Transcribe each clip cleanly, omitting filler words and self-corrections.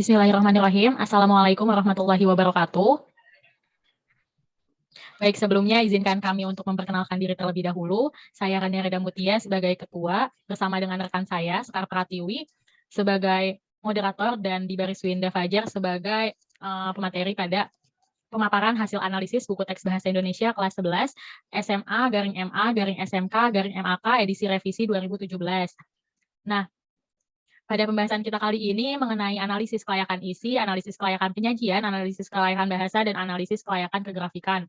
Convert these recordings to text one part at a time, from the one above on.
Bismillahirrahmanirrahim. Assalamualaikum warahmatullahi wabarakatuh. Baik, sebelumnya izinkan kami untuk memperkenalkan diri terlebih dahulu. Saya Rania Reda Mutia sebagai ketua, bersama dengan rekan saya, Sekar Pratiwi, sebagai moderator, dan di baris Winda Fajar sebagai pemateri pada pemaparan hasil analisis buku teks bahasa Indonesia kelas 11 SMA garing MA garing SMK garing MAK edisi revisi 2017. Nah, pada pembahasan kita kali ini mengenai analisis kelayakan isi, analisis kelayakan penyajian, analisis kelayakan bahasa, dan analisis kelayakan kegrafikan.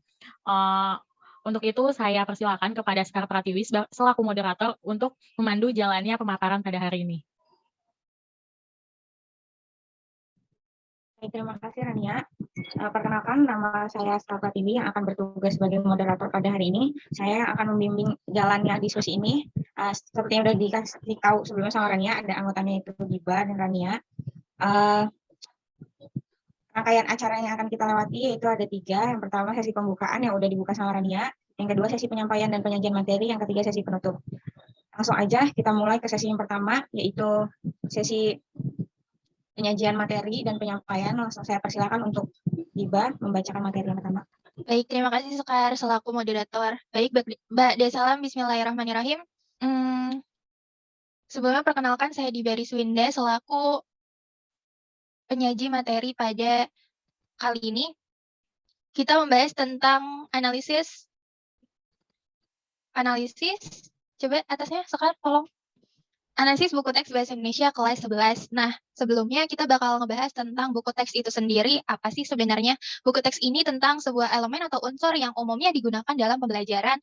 Untuk itu saya persilakan kepada Sekar Pratiwi selaku moderator untuk memandu jalannya pemaparan pada hari ini. Terima kasih Rania. Perkenalkan, nama saya Sekar Pratiwi yang akan bertugas sebagai moderator pada hari ini. Saya akan membimbing jalannya diskusi ini. Seperti yang sudah dikasih tahu sebelumnya sama Rania, ada anggotanya itu Giba dan Rania. Rangkaian acara yang akan kita lewati yaitu ada 3. Yang pertama sesi pembukaan yang udah dibuka sama Rania. Yang kedua sesi penyampaian dan penyajian materi. Yang ketiga sesi penutup. Langsung aja kita mulai ke sesi yang pertama, yaitu sesi penyajian materi dan penyampaian. Langsung saya persilakan untuk Giba membacakan materi yang pertama. Baik, terima kasih Sekar selaku moderator. Baik, Mbak Desalam, Bismillahirrahmanirrahim. Sebelumnya perkenalkan saya di baris Winda selaku penyaji materi pada kali ini. Kita membahas tentang analisis. Coba atasnya Sekar, tolong. Analisis buku teks bahasa Indonesia kelas 11. Nah, sebelumnya kita bakal ngebahas tentang buku teks itu sendiri. Apa sih sebenarnya buku teks ini? Tentang sebuah elemen atau unsur yang umumnya digunakan dalam pembelajaran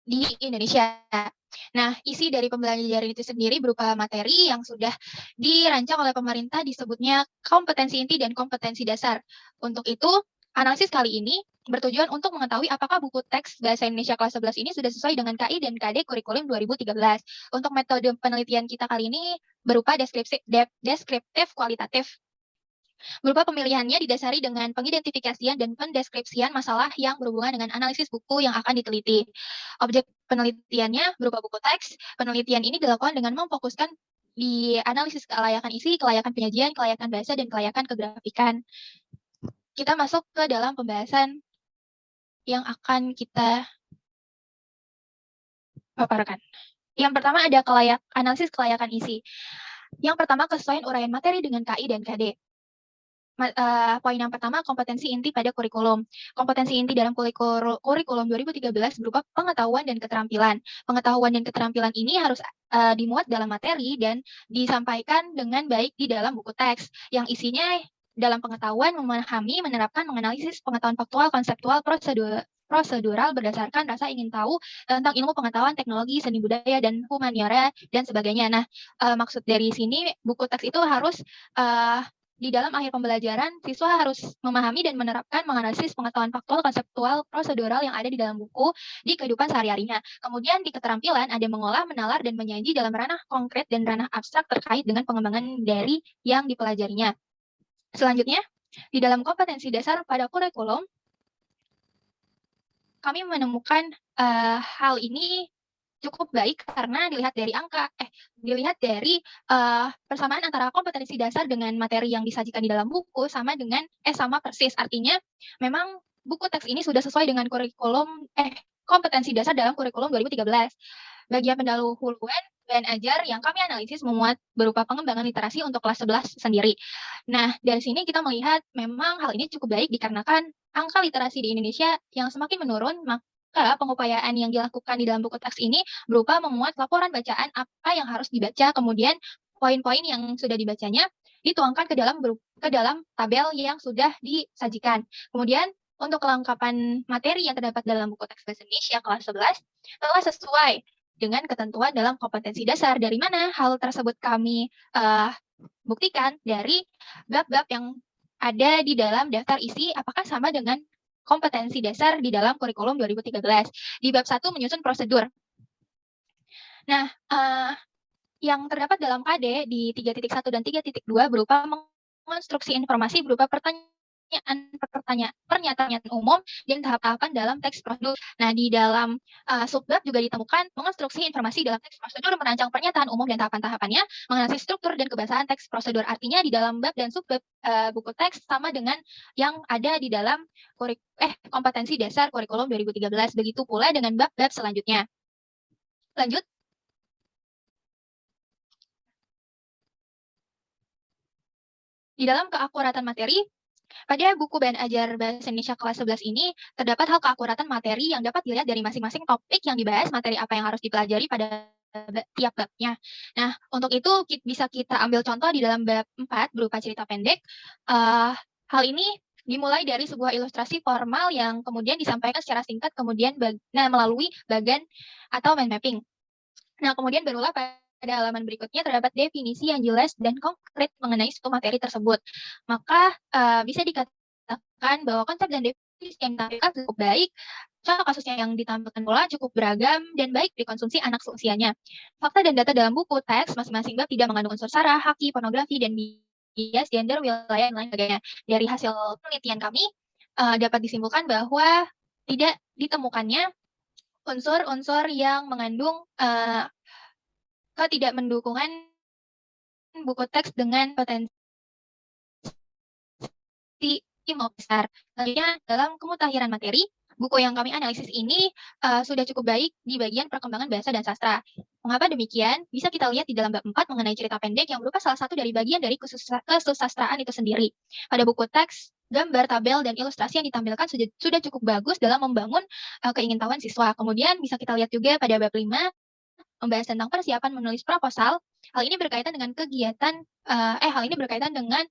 di Indonesia. Nah, isi dari pembelajaran itu sendiri berupa materi yang sudah dirancang oleh pemerintah, disebutnya kompetensi inti dan kompetensi dasar. Untuk itu, analisis kali ini bertujuan untuk mengetahui apakah buku teks bahasa Indonesia kelas 11 ini sudah sesuai dengan KI dan KD kurikulum 2013. Untuk metode penelitian kita kali ini berupa deskriptif kualitatif. Berupa pemilihannya didasari dengan pengidentifikasian dan pendeskripsian masalah yang berhubungan dengan analisis buku yang akan diteliti. Objek penelitiannya berupa buku teks. Penelitian ini dilakukan dengan memfokuskan di analisis kelayakan isi, kelayakan penyajian, kelayakan bahasa, dan kelayakan kegrafikan. Kita masuk ke dalam pembahasan yang akan kita paparkan. Yang pertama ada analisis kelayakan isi. Yang pertama, kesesuaian uraian materi dengan KI dan KD. Poin yang pertama, kompetensi inti pada kurikulum. Kompetensi inti dalam kurikulum 2013 berupa pengetahuan dan keterampilan. Pengetahuan dan keterampilan ini harus dimuat dalam materi dan disampaikan dengan baik di dalam buku teks, yang isinya dalam pengetahuan memahami, menerapkan, menganalisis pengetahuan faktual, konseptual, prosedural berdasarkan rasa ingin tahu tentang ilmu pengetahuan, teknologi, seni budaya, dan humaniora, dan sebagainya. Nah, maksud dari sini buku teks itu harus di dalam akhir pembelajaran, siswa harus memahami dan menerapkan menganalisis pengetahuan faktual, konseptual, prosedural yang ada di dalam buku di kehidupan sehari-harinya. Kemudian di keterampilan ada mengolah, menalar, dan menyaji dalam ranah konkret dan ranah abstrak terkait dengan pengembangan dari yang dipelajarinya. Selanjutnya, di dalam kompetensi dasar pada kurikulum, kami menemukan hal ini cukup baik karena dilihat dari persamaan antara kompetensi dasar dengan materi yang disajikan di dalam buku sama persis. Artinya memang buku teks ini sudah sesuai dengan kompetensi dasar dalam kurikulum 2013. Bagian pendahuluan bahan ajar yang kami analisis memuat berupa pengembangan literasi untuk kelas 11 sendiri. Nah, dari sini kita melihat memang hal ini cukup baik dikarenakan angka literasi di Indonesia yang semakin menurun, maka pengupayaan yang dilakukan di dalam buku teks ini berupa memuat laporan bacaan apa yang harus dibaca, kemudian poin-poin yang sudah dibacanya dituangkan ke dalam tabel yang sudah disajikan. Kemudian untuk kelengkapan materi yang terdapat dalam buku teks bahasa Indonesia kelas 11 telah sesuai dengan ketentuan dalam kompetensi dasar. Dari mana hal tersebut kami buktikan dari bab-bab yang ada di dalam daftar isi apakah sama dengan kompetensi dasar di dalam kurikulum 2013. Di bab 1 menyusun prosedur. Nah, yang terdapat dalam KD di 3.1 dan 3.2 berupa mengonstruksi informasi berupa pertanyaan pernyataan umum dan tahap-tahapan dalam teks prosedur. Nah, di dalam subbab juga ditemukan mengonstruksi informasi dalam teks prosedur, merancang pernyataan umum dan tahapan-tahapannya, mengenali struktur dan kebangsaan teks prosedur. Artinya di dalam bab dan subbab buku teks sama dengan yang ada di dalam kompetensi dasar kurikulum 2013. Begitu pula dengan bab-bab selanjutnya. Lanjut. Di dalam keakuratan materi, pada buku Bahan Ajar Bahasa Indonesia kelas 11 ini, terdapat hal keakuratan materi yang dapat dilihat dari masing-masing topik yang dibahas, materi apa yang harus dipelajari pada tiap babnya. Nah, untuk itu bisa kita ambil contoh di dalam bab 4 berupa cerita pendek. Hal ini dimulai dari sebuah ilustrasi formal yang kemudian disampaikan secara singkat, kemudian melalui bagan atau mind mapping. Nah, kemudian barulah pada halaman berikutnya terdapat definisi yang jelas dan konkret mengenai suatu materi tersebut. Maka bisa dikatakan bahwa konsep dan definisi yang ditampilkan cukup baik. Contoh kasusnya yang ditampilkan pula cukup beragam dan baik dikonsumsi anak seusianya. Fakta dan data dalam buku teks masing-masing bab tidak mengandung unsur sara, haki, pornografi, dan bias gender, wilayah, dan lain sebagainya. Dari hasil penelitian kami dapat disimpulkan bahwa tidak ditemukannya unsur-unsur yang mengandung ketidakmendukungan buku teks dengan potensi mau besar. Selanjutnya, dalam kemutahiran materi, buku yang kami analisis ini sudah cukup baik di bagian perkembangan bahasa dan sastra. Mengapa demikian? Bisa kita lihat di dalam bab 4 mengenai cerita pendek yang merupakan salah satu dari bagian dari kesusastraan itu sendiri. Pada buku teks, gambar, tabel, dan ilustrasi yang ditampilkan sudah cukup bagus dalam membangun keingintahuan siswa. Kemudian bisa kita lihat juga pada bab 5, membahas tentang persiapan menulis proposal. Hal ini berkaitan dengan berkaitan dengan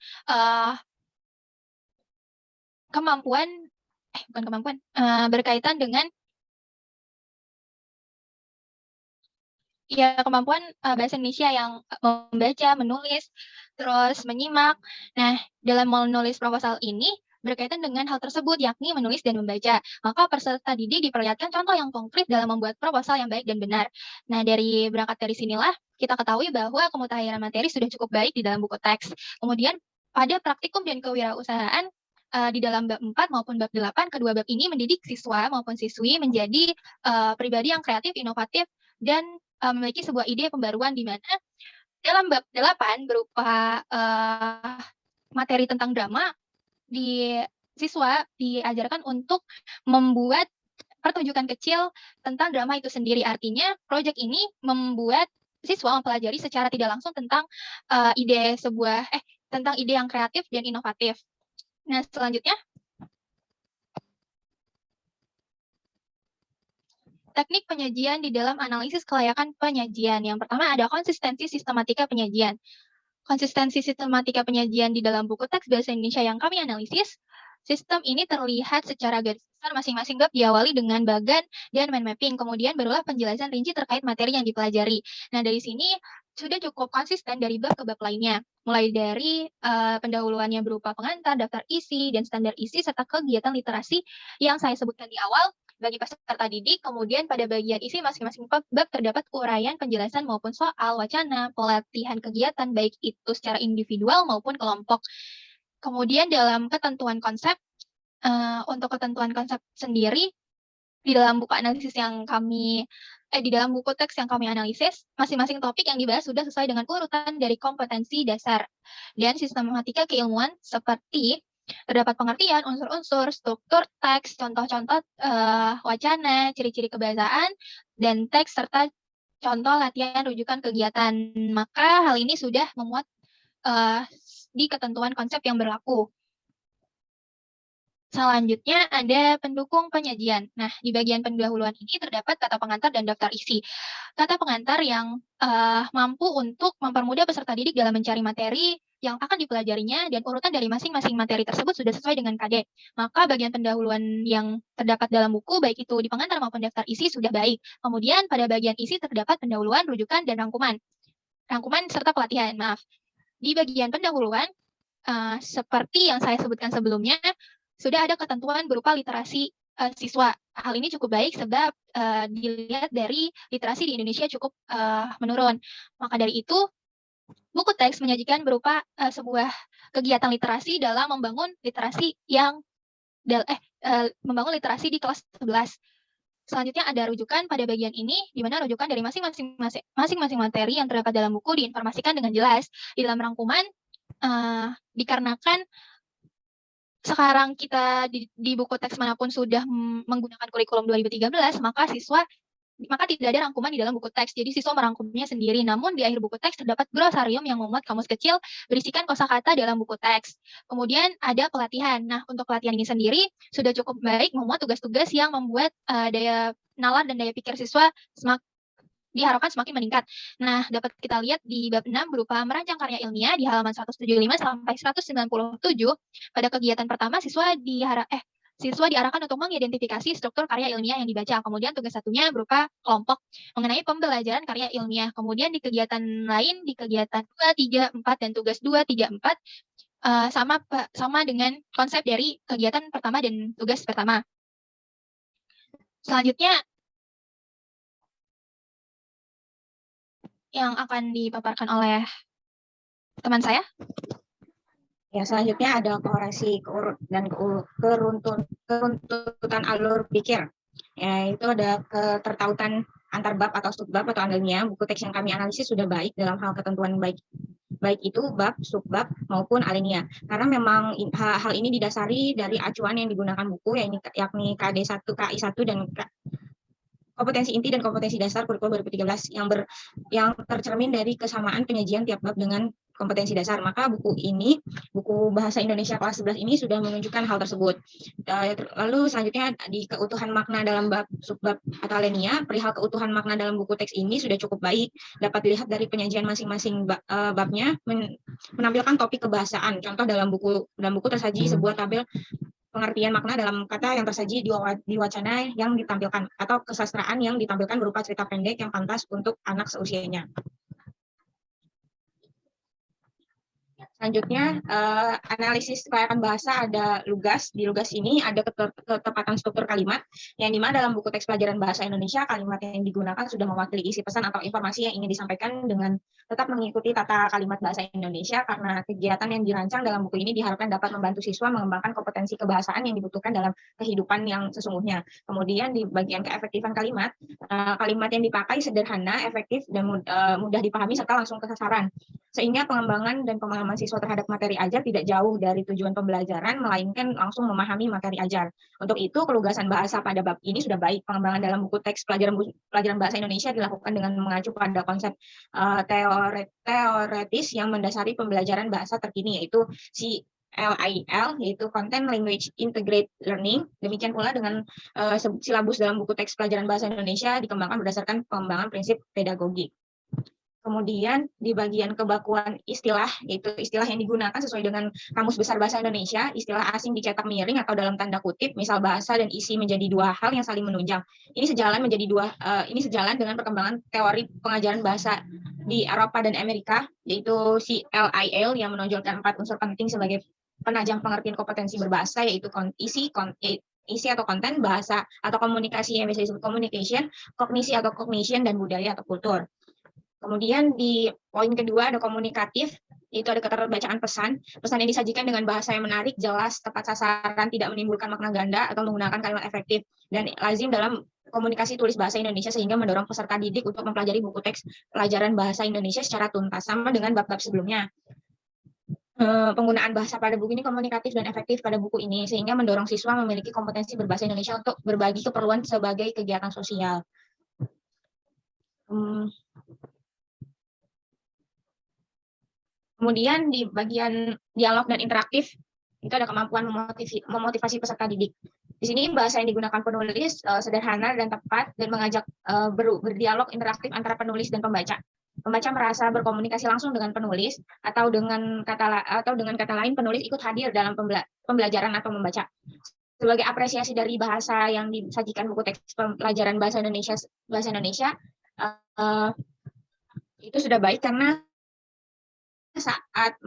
kemampuan bahasa Indonesia yang membaca, menulis, terus menyimak. Nah, dalam menulis proposal ini berkaitan dengan hal tersebut, yakni menulis dan membaca. Maka peserta didik diperlihatkan contoh yang konkret dalam membuat proposal yang baik dan benar. Nah, berangkat dari sinilah kita ketahui bahwa kemutahiran materi sudah cukup baik di dalam buku teks. Kemudian pada praktikum dan kewirausahaan di dalam bab 4 maupun bab 8, kedua bab ini mendidik siswa maupun siswi menjadi pribadi yang kreatif, inovatif, dan memiliki sebuah ide pembaruan di mana dalam bab 8 berupa materi tentang drama, siswa diajarkan untuk membuat pertunjukan kecil tentang drama itu sendiri. Artinya, proyek ini membuat siswa mempelajari secara tidak langsung tentang tentang ide yang kreatif dan inovatif. Nah, selanjutnya, teknik penyajian di dalam analisis kelayakan penyajian. Yang pertama ada konsistensi sistematika penyajian. Konsistensi sistematika penyajian di dalam buku teks bahasa Indonesia yang kami analisis, sistem ini terlihat secara garis besar masing-masing bab diawali dengan bagan dan mind mapping, kemudian barulah penjelasan rinci terkait materi yang dipelajari. Nah, dari sini sudah cukup konsisten dari bab ke bab lainnya, mulai dari pendahuluannya berupa pengantar, daftar isi, dan standar isi, serta kegiatan literasi yang saya sebutkan di awal bagi peserta didik. Kemudian pada bagian isi masing-masing bab terdapat uraian, penjelasan maupun soal, wacana, pelatihan kegiatan, baik itu secara individual maupun kelompok. Kemudian dalam ketentuan konsep, untuk ketentuan konsep sendiri, di dalam buku teks yang kami analisis, masing-masing topik yang dibahas sudah sesuai dengan urutan dari kompetensi dasar dan sistematika keilmuan, seperti terdapat pengertian, unsur-unsur, struktur teks, contoh-contoh wacana, ciri-ciri kebahasaan, dan teks, serta contoh latihan rujukan kegiatan. Maka hal ini sudah memuat di ketentuan konsep yang berlaku. Selanjutnya ada pendukung penyajian. Nah, di bagian pendahuluan ini terdapat kata pengantar dan daftar isi. Kata pengantar yang mampu untuk mempermudah peserta didik dalam mencari materi yang akan dipelajarinya, dan urutan dari masing-masing materi tersebut sudah sesuai dengan KD. Maka bagian pendahuluan yang terdapat dalam buku, baik itu di pengantar maupun daftar isi, sudah baik. Kemudian pada bagian isi terdapat pendahuluan, rujukan, dan rangkuman serta pelatihan, Di bagian pendahuluan, seperti yang saya sebutkan sebelumnya, sudah ada ketentuan berupa literasi siswa. Hal ini cukup baik sebab dilihat dari literasi di Indonesia cukup menurun. Maka dari itu, buku teks menyajikan berupa sebuah kegiatan literasi dalam membangun literasi yang membangun literasi di kelas 11. Selanjutnya ada rujukan pada bagian ini, di mana rujukan dari masing-masing materi yang terdapat dalam buku diinformasikan dengan jelas. Di dalam rangkuman, dikarenakan sekarang kita di buku teks manapun sudah menggunakan kurikulum 2013, maka tidak ada rangkuman di dalam buku teks. Jadi siswa merangkumnya sendiri. Namun di akhir buku teks terdapat glosarium yang memuat kamus kecil berisikan kosakata dalam buku teks. Kemudian ada pelatihan. Nah, untuk pelatihan ini sendiri sudah cukup baik memuat tugas-tugas yang membuat daya nalar dan daya pikir siswa diharapkan semakin meningkat. Nah, dapat kita lihat di bab 6 berupa merancang karya ilmiah di halaman 175 sampai 197. Pada kegiatan pertama, siswa diarahkan untuk mengidentifikasi struktur karya ilmiah yang dibaca. Kemudian tugas satunya berupa kelompok mengenai pembelajaran karya ilmiah. Kemudian di kegiatan lain, di kegiatan 2, 3, 4, dan tugas 2, 3, 4, sama dengan konsep dari kegiatan pertama dan tugas pertama. Selanjutnya, yang akan dipaparkan oleh teman saya. Ya, selanjutnya ada korelasi dan keruntutan alur pikir. Ya, itu ada ketertautan antar bab atau subbab atau angganya. Buku teks yang kami analisis sudah baik dalam hal ketentuan baik itu bab, subbab maupun alinea. Karena memang hal ini didasari dari acuan yang digunakan buku, yakni KD1, KI1 dan kompetensi inti dan kompetensi dasar kurikulum 2013 yang tercermin dari kesamaan penyajian tiap bab dengan kompetensi dasar. Maka buku Bahasa Indonesia kelas 11 ini sudah menunjukkan hal tersebut. Lalu selanjutnya di keutuhan makna dalam bab, subbab atau alinea, perihal keutuhan makna dalam buku teks ini sudah cukup baik. Dapat dilihat dari penyajian masing-masing babnya menampilkan topik kebahasaan. Contoh dalam buku tersaji sebuah tabel pengertian makna dalam kata yang tersaji di wacana yang ditampilkan atau kesastraan yang ditampilkan berupa cerita pendek yang pantas untuk anak seusianya. Selanjutnya, analisis kelayakan bahasa ada lugas. Di lugas ini ada ketepatan struktur kalimat, yang dimana dalam buku teks pelajaran bahasa Indonesia, kalimat yang digunakan sudah mewakili isi pesan atau informasi yang ingin disampaikan dengan tetap mengikuti tata kalimat bahasa Indonesia, karena kegiatan yang dirancang dalam buku ini diharapkan dapat membantu siswa mengembangkan kompetensi kebahasaan yang dibutuhkan dalam kehidupan yang sesungguhnya. Kemudian di bagian keefektifan kalimat, kalimat yang dipakai sederhana, efektif, dan mudah dipahami serta langsung ke sasaran. Sehingga pengembangan dan pemahaman siswa terhadap materi ajar tidak jauh dari tujuan pembelajaran, melainkan langsung memahami materi ajar. Untuk itu, kelugasan bahasa pada bab ini sudah baik. Pengembangan dalam buku teks pelajaran bahasa Indonesia dilakukan dengan mengacu pada konsep teoretis yang mendasari pembelajaran bahasa terkini, yaitu CLIL, yaitu Content Language Integrated Learning. Demikian pula dengan silabus dalam buku teks pelajaran bahasa Indonesia dikembangkan berdasarkan pengembangan prinsip pedagogi. Kemudian di bagian kebakuan istilah, yaitu istilah yang digunakan sesuai dengan Kamus Besar Bahasa Indonesia, istilah asing dicetak miring atau dalam tanda kutip, misal bahasa dan isi menjadi dua hal yang saling menunjang. Ini sejalan dengan perkembangan teori pengajaran bahasa di Eropa dan Amerika, yaitu CLIL yang menonjolkan 4 unsur penting sebagai penajam pengertian kompetensi berbahasa, yaitu isi atau konten, bahasa atau komunikasi yang biasa disebut communication, kognisi atau cognition, dan budaya atau kultur. Kemudian di poin kedua ada komunikatif, yaitu ada keterbacaan pesan yang disajikan dengan bahasa yang menarik, jelas, tepat sasaran, tidak menimbulkan makna ganda, atau menggunakan kalimat efektif, dan lazim dalam komunikasi tulis bahasa Indonesia sehingga mendorong peserta didik untuk mempelajari buku teks pelajaran bahasa Indonesia secara tuntas, sama dengan bab-bab sebelumnya. Penggunaan bahasa pada buku ini komunikatif dan efektif pada buku ini, sehingga mendorong siswa memiliki kompetensi berbahasa Indonesia untuk berbagi keperluan sebagai kegiatan sosial. Kemudian di bagian dialog dan interaktif, itu ada kemampuan memotivasi peserta didik. Di sini bahasa yang digunakan penulis sederhana dan tepat, dan mengajak berdialog interaktif antara penulis dan pembaca. Pembaca merasa berkomunikasi langsung dengan penulis, atau dengan kata lain penulis ikut hadir dalam pembelajaran atau membaca. Sebagai apresiasi dari bahasa yang disajikan buku teks pelajaran bahasa Indonesia, itu sudah baik, karena saat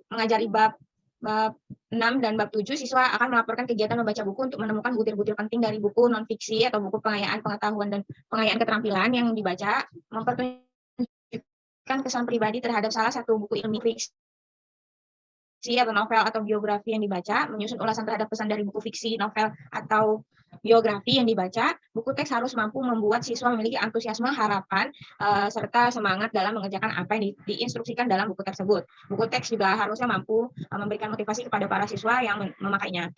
mengajari bab 6 dan bab 7, siswa akan melaporkan kegiatan membaca buku untuk menemukan butir-butir penting dari buku non-fiksi atau buku pengayaan pengetahuan dan pengayaan keterampilan yang dibaca, mempertunjukkan memberikan kesan pribadi terhadap salah satu buku ilmu fiksi atau novel atau biografi yang dibaca, menyusun ulasan terhadap pesan dari buku fiksi, novel, atau biografi yang dibaca, buku teks harus mampu membuat siswa memiliki antusiasme, harapan, serta semangat dalam mengerjakan apa yang diinstruksikan dalam buku tersebut. Buku teks juga harusnya mampu memberikan motivasi kepada para siswa yang memakainya.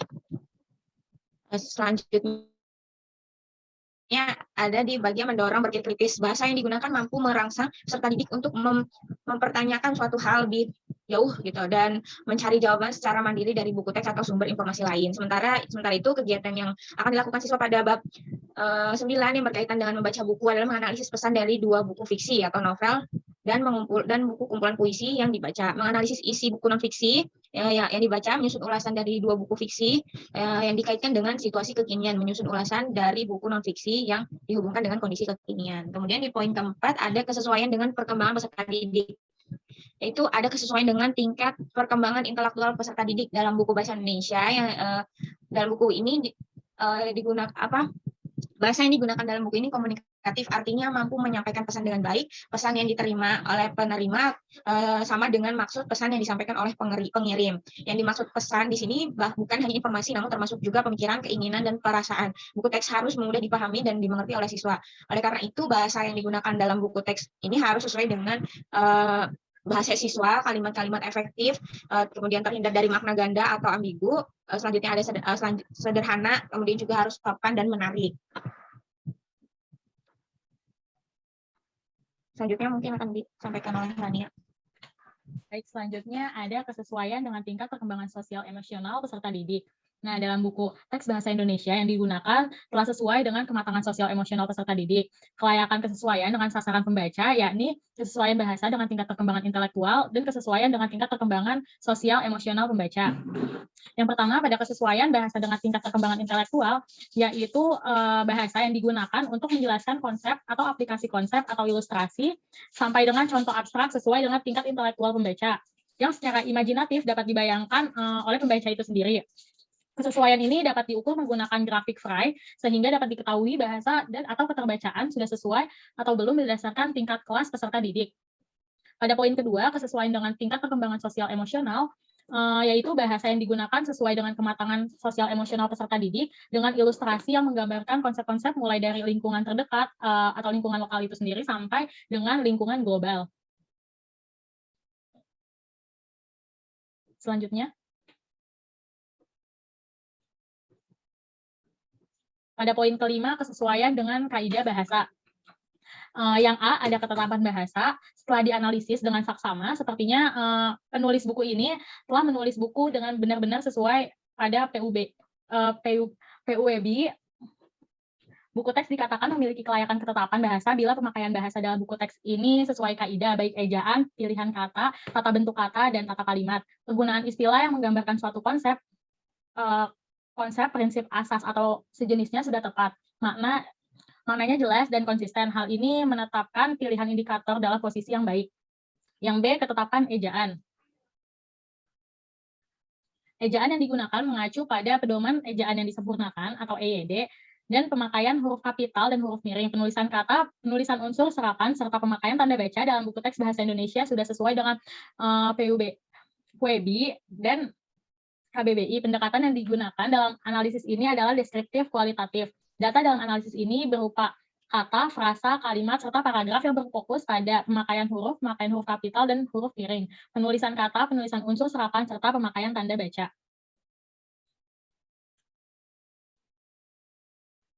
Selanjutnya ada di bagian mendorong berpikir kritis. Bahasa yang digunakan mampu merangsang peserta didik untuk mempertanyakan suatu hal lebih jauh gitu dan mencari jawaban secara mandiri dari buku teks atau sumber informasi lain. Sementara itu kegiatan yang akan dilakukan siswa pada bab 9 yang berkaitan dengan membaca buku adalah menganalisis pesan dari 2 buku fiksi atau novel dan buku kumpulan puisi yang dibaca, menganalisis isi buku non fiksi yang dibaca, menyusun ulasan dari 2 buku fiksi yang dikaitkan dengan situasi kekinian, menyusun ulasan dari buku non fiksi yang dihubungkan dengan kondisi kekinian. Kemudian di poin keempat ada kesesuaian dengan perkembangan peserta didik, yaitu ada kesesuaian dengan tingkat perkembangan intelektual peserta didik dalam buku bahasa Indonesia yang dalam buku ini digunakan bahasa yang digunakan dalam buku ini komunikatif, artinya mampu menyampaikan pesan dengan baik. Pesan yang diterima oleh penerima sama dengan maksud pesan yang disampaikan oleh pengirim. Yang dimaksud pesan di sini bukan hanya informasi, namun termasuk juga pemikiran, keinginan, dan perasaan. Buku teks harus mudah dipahami dan dimengerti oleh siswa. Oleh karena itu, bahasa yang digunakan dalam buku teks ini harus sesuai dengan bahasa siswa, kalimat-kalimat efektif, kemudian terhindar dari makna ganda atau ambigu. Selanjutnya ada sederhana, kemudian juga harus sopan dan menarik. Selanjutnya mungkin akan disampaikan oleh Rania. Baik, selanjutnya ada kesesuaian dengan tingkat perkembangan sosial emosional peserta didik. Nah, dalam buku teks bahasa Indonesia yang digunakan telah sesuai dengan kematangan sosial emosional peserta didik. Kelayakan kesesuaian dengan sasaran pembaca, yakni kesesuaian bahasa dengan tingkat perkembangan intelektual dan kesesuaian dengan tingkat perkembangan sosial emosional pembaca. Yang pertama, pada kesesuaian bahasa dengan tingkat perkembangan intelektual, yaitu bahasa yang digunakan untuk menjelaskan konsep atau aplikasi konsep atau ilustrasi sampai dengan contoh abstrak sesuai dengan tingkat intelektual pembaca, yang secara imajinatif dapat dibayangkan oleh pembaca itu sendiri. Kesesuaian ini dapat diukur menggunakan grafik Frey, sehingga dapat diketahui bahasa dan atau keterbacaan sudah sesuai atau belum berdasarkan tingkat kelas peserta didik. Pada poin kedua, kesesuaian dengan tingkat perkembangan sosial emosional, yaitu bahasa yang digunakan sesuai dengan kematangan sosial emosional peserta didik dengan ilustrasi yang menggambarkan konsep-konsep mulai dari lingkungan terdekat atau lingkungan lokal itu sendiri sampai dengan lingkungan global. Selanjutnya. Pada poin kelima, kesesuaian dengan kaidah bahasa. Yang A, ada ketetapan bahasa. Setelah dianalisis dengan saksama, sepertinya penulis buku ini telah menulis buku dengan benar-benar sesuai pada PUEB. Buku teks dikatakan memiliki kelayakan ketetapan bahasa bila pemakaian bahasa dalam buku teks ini sesuai kaidah, baik ejaan, pilihan kata, tata bentuk kata, dan tata kalimat. Penggunaan istilah yang menggambarkan suatu konsep, prinsip asas atau sejenisnya sudah tepat. Maknanya jelas dan konsisten. Hal ini menetapkan pilihan indikator dalam posisi yang baik. Yang B, ketetapan ejaan. Ejaan yang digunakan mengacu pada pedoman ejaan yang disempurnakan atau EYD dan pemakaian huruf kapital dan huruf miring. Penulisan kata, penulisan unsur, serapan, serta pemakaian tanda baca dalam buku teks bahasa Indonesia sudah sesuai dengan PUEB dan KBBI. Pendekatan yang digunakan dalam analisis ini adalah deskriptif kualitatif. Data dalam analisis ini berupa kata, frasa, kalimat, serta paragraf yang berfokus pada pemakaian huruf kapital, dan huruf miring, penulisan kata, penulisan unsur, serapan, serta pemakaian tanda baca.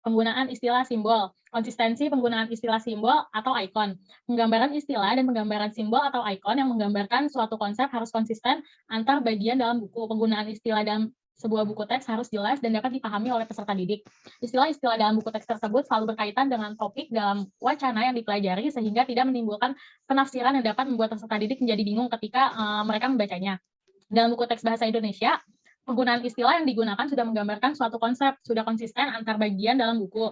Penggunaan istilah simbol, konsistensi penggunaan istilah simbol atau ikon. Penggambaran istilah dan penggambaran simbol atau ikon yang menggambarkan suatu konsep harus konsisten antar bagian dalam buku. Penggunaan istilah dalam sebuah buku teks harus jelas dan dapat dipahami oleh peserta didik. Istilah-istilah dalam buku teks tersebut selalu berkaitan dengan topik dalam wacana yang dipelajari sehingga tidak menimbulkan penafsiran yang dapat membuat peserta didik menjadi bingung ketika mereka membacanya. Dalam buku teks bahasa Indonesia, penggunaan istilah yang digunakan sudah menggambarkan suatu konsep, sudah konsisten antar bagian dalam buku.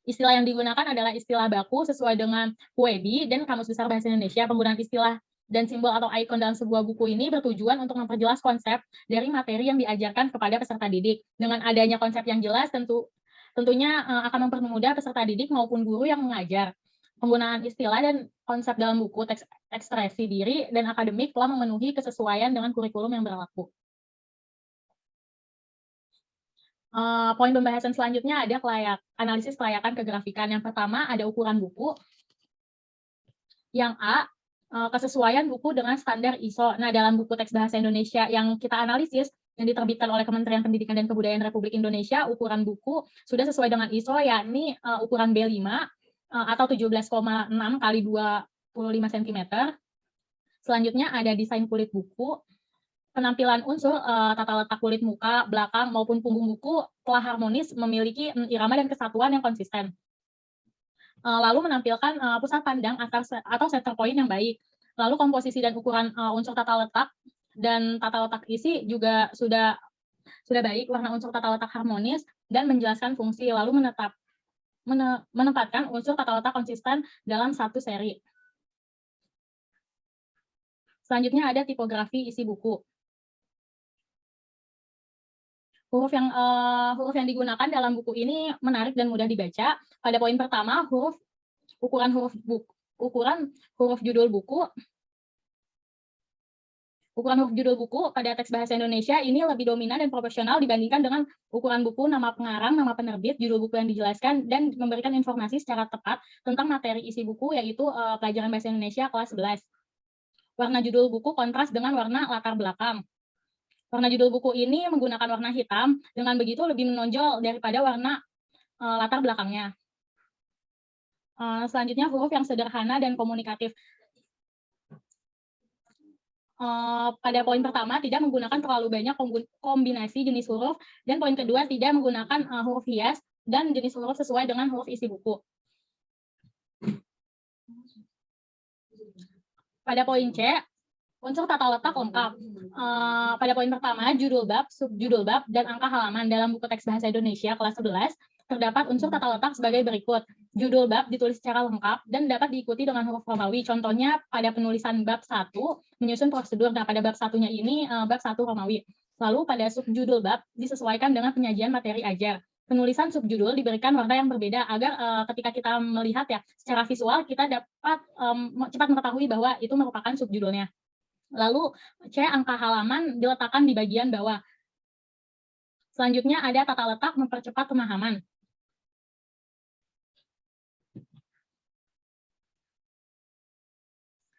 Istilah yang digunakan adalah istilah baku sesuai dengan PUEB dan Kamus Besar Bahasa Indonesia. Penggunaan istilah dan simbol atau ikon dalam sebuah buku ini bertujuan untuk memperjelas konsep dari materi yang diajarkan kepada peserta didik. Dengan adanya konsep yang jelas, tentunya akan mempermudah peserta didik maupun guru yang mengajar. Penggunaan istilah dan konsep dalam buku teks ekspresi diri dan akademik telah memenuhi kesesuaian dengan kurikulum yang berlaku. Poin pembahasan selanjutnya ada analisis kelayakan kegrafikan. Yang pertama ada ukuran buku. Yang A, kesesuaian buku dengan standar ISO. Nah, dalam buku teks bahasa Indonesia yang kita analisis, yang diterbitkan oleh Kementerian Pendidikan dan Kebudayaan Republik Indonesia, ukuran buku sudah sesuai dengan ISO, yakni ukuran B5 atau 17,6 kali 25 cm. Selanjutnya ada desain kulit buku. Penampilan unsur tata letak kulit muka, belakang, maupun punggung buku telah harmonis, memiliki irama dan kesatuan yang konsisten. Lalu menampilkan pusat pandang atau center point yang baik. Lalu komposisi dan ukuran unsur tata letak dan tata letak isi juga sudah baik, warna unsur tata letak harmonis dan menjelaskan fungsi, lalu menempatkan unsur tata letak konsisten dalam satu seri. Selanjutnya ada tipografi isi buku. Huruf yang digunakan dalam buku ini menarik dan mudah dibaca. Pada poin pertama, ukuran huruf judul buku. Ukuran huruf judul buku pada teks bahasa Indonesia ini lebih dominan dan proporsional dibandingkan dengan ukuran buku, nama pengarang, nama penerbit, judul buku yang dijelaskan, dan memberikan informasi secara tepat tentang materi isi buku, yaitu pelajaran bahasa Indonesia kelas 11. Warna judul buku kontras dengan warna latar belakang. Warna judul buku ini menggunakan warna hitam, dengan begitu lebih menonjol daripada warna latar belakangnya. Selanjutnya huruf yang sederhana dan komunikatif. Pada poin pertama tidak menggunakan terlalu banyak kombinasi jenis huruf, dan poin kedua tidak menggunakan huruf hias dan jenis huruf sesuai dengan huruf isi buku. Pada poin C, unsur tata letak lengkap. Pada poin pertama, judul bab, subjudul bab, dan angka halaman dalam buku teks bahasa Indonesia kelas 11 terdapat unsur tata letak sebagai berikut. Judul bab ditulis secara lengkap dan dapat diikuti dengan huruf Romawi. Contohnya pada penulisan bab 1, menyusun prosedur. Nah, pada bab 1-nya ini bab 1 Romawi. Lalu pada subjudul bab disesuaikan dengan penyajian materi ajar. Penulisan subjudul diberikan warna yang berbeda agar ketika kita melihat ya secara visual kita dapat cepat mengetahui bahwa itu merupakan subjudulnya. Lalu C, angka halaman diletakkan di bagian bawah. Selanjutnya ada tata letak mempercepat pemahaman.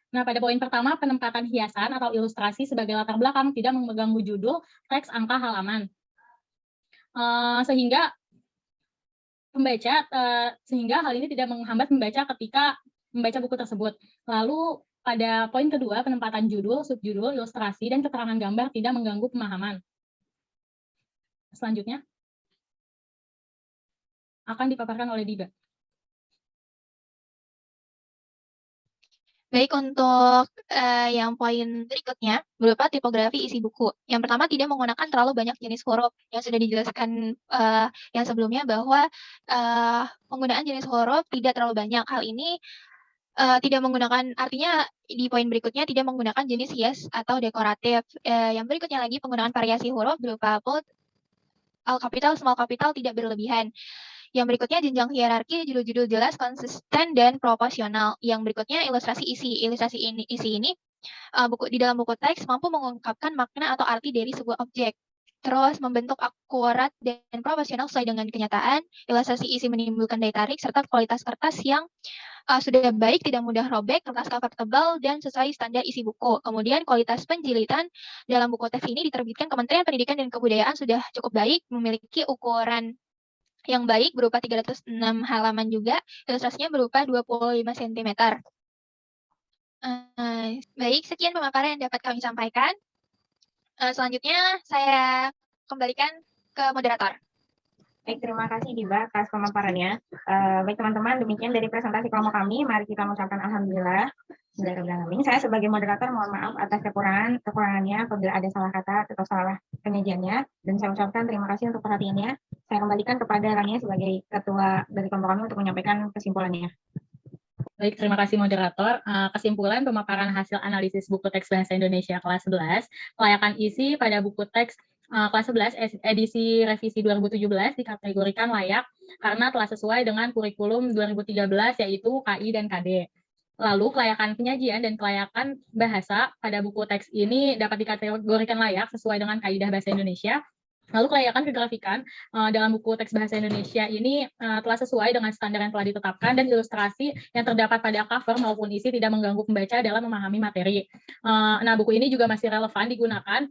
Nah, pada poin pertama, penempatan hiasan atau ilustrasi sebagai latar belakang tidak mengganggu judul, teks, angka halaman. Sehingga hal ini tidak menghambat membaca ketika membaca buku tersebut. Lalu pada poin kedua, penempatan judul, subjudul, ilustrasi, dan keterangan gambar tidak mengganggu pemahaman. Selanjutnya akan dipaparkan oleh Diba. Baik, untuk yang poin berikutnya berupa tipografi isi buku. Yang pertama, tidak menggunakan terlalu banyak jenis huruf yang sudah dijelaskan yang sebelumnya bahwa penggunaan jenis huruf tidak terlalu banyak. Hal ini tidak menggunakan, artinya di poin berikutnya tidak menggunakan jenis hias atau dekoratif. Yang berikutnya lagi penggunaan variasi huruf berupa bold, all capital, small capital tidak berlebihan. Yang berikutnya jenjang hierarki, judul-judul jelas, konsisten, dan proporsional. Yang berikutnya ilustrasi isi. Ilustrasi isi ini di dalam buku teks mampu mengungkapkan makna atau arti dari sebuah objek. Terus membentuk akurat dan proporsional sesuai dengan kenyataan. Ilustrasi isi menimbulkan daya tarik serta kualitas kertas yang sudah baik, tidak mudah robek, kertas cover tebal, dan sesuai standar isi buku. Kemudian kualitas penjilitan dalam buku teks ini diterbitkan Kementerian Pendidikan dan Kebudayaan sudah cukup baik, memiliki ukuran yang baik berupa 306 halaman juga, ilustrasinya berupa 25 cm. Baik, sekian pemaparan yang dapat kami sampaikan. Selanjutnya saya kembalikan ke moderator. Baik, terima kasih Diba atas pemaparannya. Baik teman-teman, demikian dari presentasi kelompok kami. Mari kita mengucapkan alhamdulillah. Saya sebagai moderator mohon maaf atas kekurangannya apabila ada salah kata atau salah penyajiannya, dan saya ucapkan terima kasih untuk perhatiannya. Saya kembalikan kepada Rania sebagai ketua dari kelompok kami untuk menyampaikan kesimpulannya. Baik, terima kasih moderator. Kesimpulan pemaparan hasil analisis buku teks bahasa Indonesia kelas 11, kelayakan isi pada buku teks Kelas 11 edisi revisi 2017 dikategorikan layak karena telah sesuai dengan kurikulum 2013 yaitu KI dan KD. Lalu kelayakan penyajian dan kelayakan bahasa pada buku teks ini dapat dikategorikan layak sesuai dengan kaidah bahasa Indonesia. Lalu kelayakan kegrafikan dalam buku teks bahasa Indonesia ini telah sesuai dengan standar yang telah ditetapkan dan ilustrasi yang terdapat pada cover maupun isi tidak mengganggu pembaca dalam memahami materi. Nah, buku ini juga masih relevan digunakan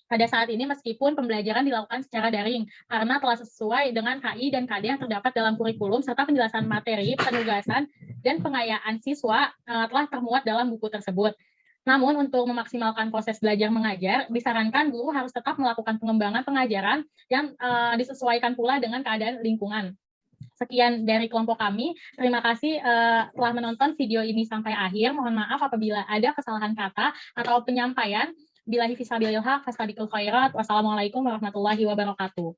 pada saat ini meskipun pembelajaran dilakukan secara daring karena telah sesuai dengan KI dan KD yang terdapat dalam kurikulum serta penjelasan materi, penugasan, dan pengayaan siswa telah termuat dalam buku tersebut. Namun untuk memaksimalkan proses belajar mengajar, disarankan guru harus tetap melakukan pengembangan pengajaran yang disesuaikan pula dengan keadaan lingkungan. Sekian dari kelompok kami. Terima kasih telah menonton video ini sampai akhir. Mohon maaf apabila ada kesalahan kata atau penyampaian. Billahi fisabilillah, fastabikul khairat. Wassalamualaikum warahmatullahi wabarakatuh.